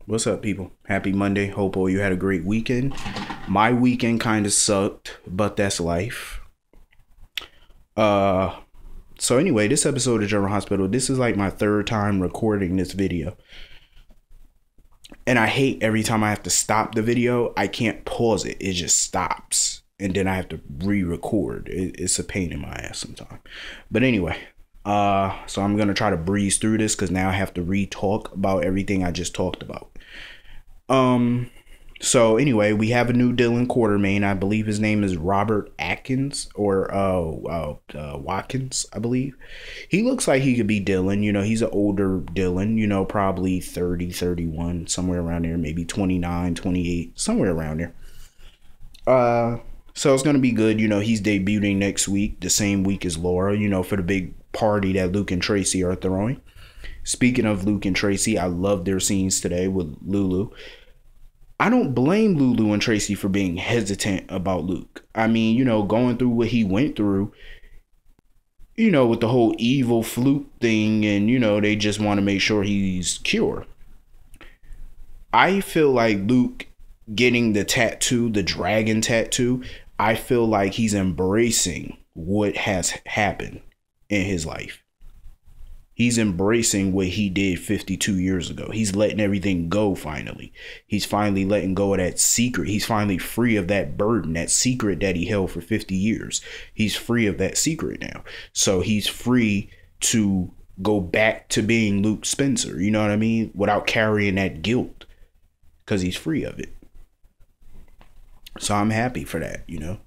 What's up, people? Happy Monday. Hope all you had a great weekend. My weekend kind of sucked, but that's life. Uh, so anyway, this episode of General Hospital, this is like my third time recording this video. And I hate every time I have to stop the video, I can't pause it. It just stops. And then I have to re-record. It's a pain in my ass sometimes. But anyway, so I'm going to try to breeze through this because now I have to re-talk about everything I just talked about. So anyway, we have a new Dylan Quartermain. I believe his name is Robert Atkins or Watkins, I believe. He looks like he could be Dylan. You know, he's an older Dylan, you know, probably 30, 31, somewhere around there, maybe 29, 28, somewhere around there. So it's going to be good. You know, he's debuting next week, the same week as Laura, you know, for the big party that Luke and Tracy are throwing. Speaking of Luke and Tracy, I love their scenes today with Lulu. I don't blame Lulu and Tracy for being hesitant about Luke. I mean, you know, going through what he went through, you know, with the whole evil flute thing, and, you know, they just want to make sure he's cured. I feel like Luke getting the tattoo, the dragon tattoo, I feel like he's embracing what has happened in his life. He's embracing what he did 52 years ago. He's letting everything go finally. He's finally letting go of that secret. He's finally free of that burden, that secret that he held for 50 years. He's free of that secret now. So he's free to go back to being Luke Spencer, you know what I mean? Without carrying that guilt, because he's free of it. So I'm happy for that, you know.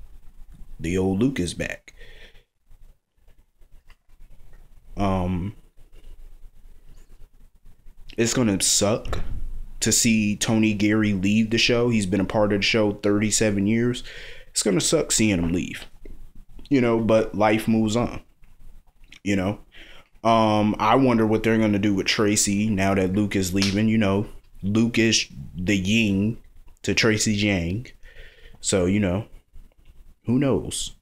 The old Luke is back. It's going to suck to see Tony Geary leave the show. He's been a part of the show 37 years. It's going to suck seeing him leave, you know, but life moves on, you know. I wonder what they're going to do with Tracy now that Luke is leaving. You know, Luke is the yin to Tracy's yang. So, you know, who knows?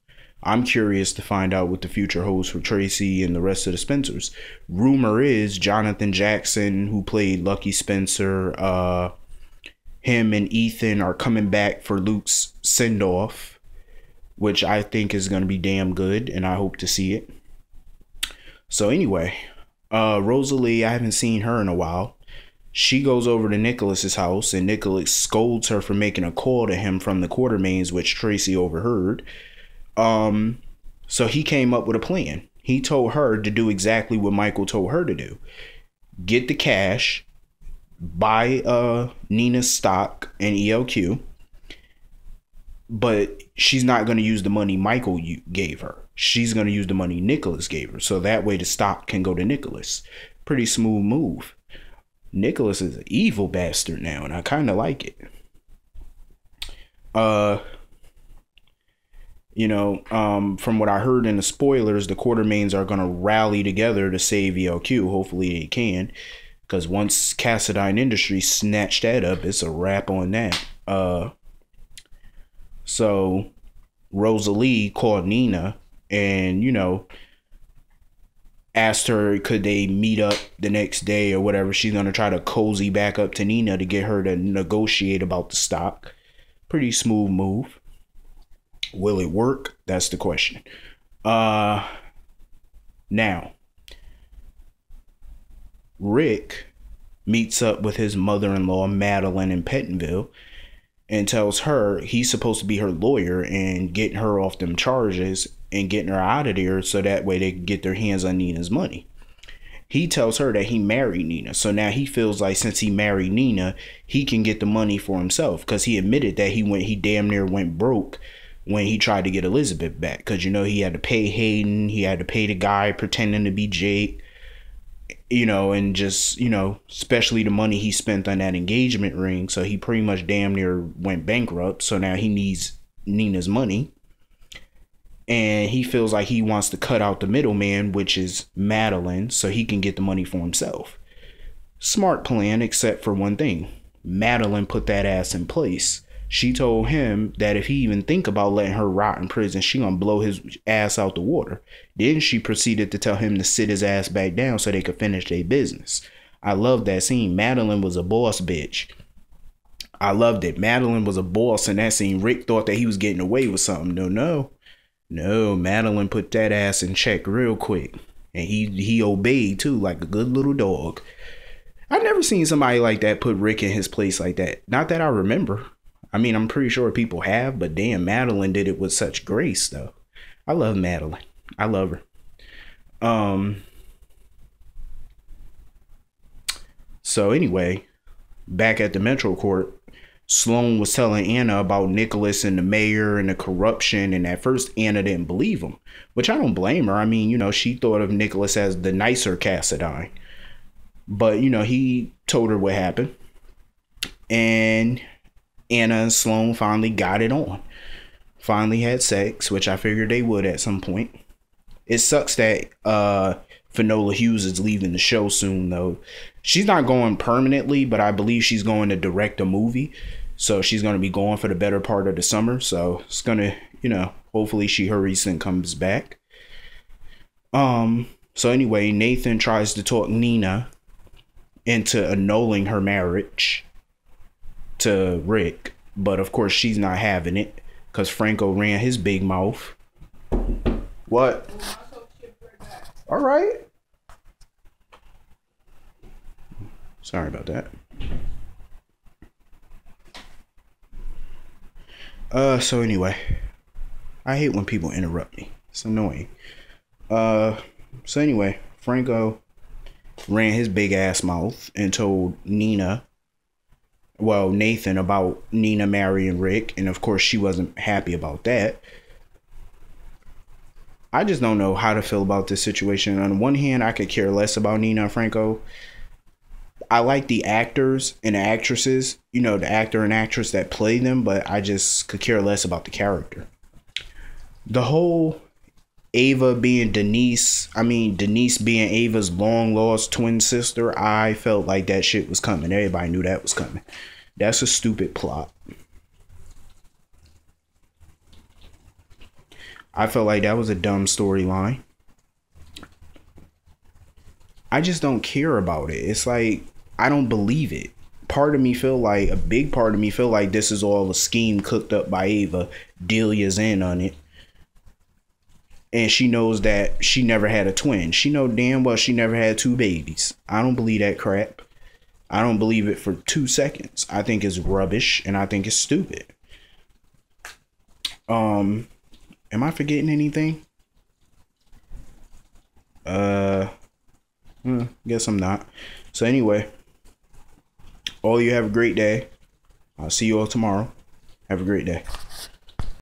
I'm curious to find out what the future holds for Tracy and the rest of the Spencers. Rumor is Jonathan Jackson, who played Lucky Spencer, him and Ethan are coming back for Luke's send-off, which I think is going to be damn good, and I hope to see it. So anyway, Rosalie, I haven't seen her in a while. She goes over to Nicholas's house, and Nicholas scolds her for making a call to him from the Quartermains, which Tracy overheard. So he came up with a plan. He told her to do exactly what Michael told her to do. Get the cash, buy Nina's stock and ELQ, but she's not going to use the money Michael gave her. She's going to use the money Nicholas gave her. So that way the stock can go to Nicholas. Pretty smooth move. Nicholas is an evil bastard now, and I kind of like it. You know, from what I heard in the spoilers, the Quartermains are going to rally together to save ELQ. Hopefully they can, because once Cassadine Industries snatch that up, it's a wrap on that. So Rosalie called Nina and, you know, asked her could they meet up the next day or whatever. She's going to try to cozy back up to Nina to get her to negotiate about the stock. Pretty smooth move. Will it work? That's the question. Now, Rick meets up with his mother-in-law, Madeline, in Pentonville, and tells her he's supposed to be her lawyer and getting her off them charges and getting her out of there so that way they can get their hands on Nina's money. He tells her that he married Nina. So now he feels like since he married Nina, he can get the money for himself, because he admitted that he damn near went broke when he tried to get Elizabeth back, because, you know, he had to pay Hayden, he had to pay the guy pretending to be Jake, you know, and just, you know, especially the money he spent on that engagement ring. So he pretty much damn near went bankrupt. So now he needs Nina's money, and he feels like he wants to cut out the middleman, which is Madeline, so he can get the money for himself. Smart plan, except for one thing. Madeline put that ass in place. She told him that if he even think about letting her rot in prison, she gonna blow his ass out the water. Then she proceeded to tell him to sit his ass back down so they could finish their business. I love that scene. Madeline was a boss bitch. I loved it. Madeline was a boss in that scene. Rick thought that he was getting away with something. No. Madeline put that ass in check real quick. And he obeyed too, like a good little dog. I've never seen somebody like that put Rick in his place like that. Not that I remember. I mean, I'm pretty sure people have, but damn, Madeline did it with such grace, though. I love Madeline. I love her. So anyway, back at the Metro Court, Sloan was telling Anna about Nicholas and the mayor and the corruption, and at first Anna didn't believe him, which I don't blame her. I mean, you know, she thought of Nicholas as the nicer Cassadine. But, you know, he told her what happened. And Anna and Sloan finally got it on. Finally had sex, which I figured they would at some point. It sucks that Finola Hughes is leaving the show soon, though. She's not going permanently, but I believe she's going to direct a movie. So she's going to be gone for the better part of the summer. So it's going to, you know, hopefully she hurries and comes back. So anyway, Nathan tries to talk Nina into annulling her marriage to Rick. But of course, she's not having it because Franco ran his big mouth. What? All right. Sorry about that. So anyway, I hate when people interrupt me. It's annoying. So anyway, Franco ran his big ass mouth and told Nathan about Nina marrying Rick, and of course she wasn't happy about that. I just don't know how to feel about this situation. On one hand, I could care less about Nina and Franco. I like the actors and the actresses, you know, the actor and actress that play them, but I just could care less about the character. The whole Ava being Denise being Ava's long lost twin sister, I felt like that shit was coming. Everybody knew that was coming. That's a stupid plot. I felt like that was a dumb storyline. I just don't care about it. It's like, I don't believe it. A big part of me feel like this is all a scheme cooked up by Ava. Delia's in on it. And she knows that she never had a twin. She know damn well she never had two babies. I don't believe that crap. I don't believe it for 2 seconds. I think it's rubbish and I think it's stupid. Am I forgetting anything? Guess I'm not. So anyway, all you have a great day. I'll see you all tomorrow. Have a great day.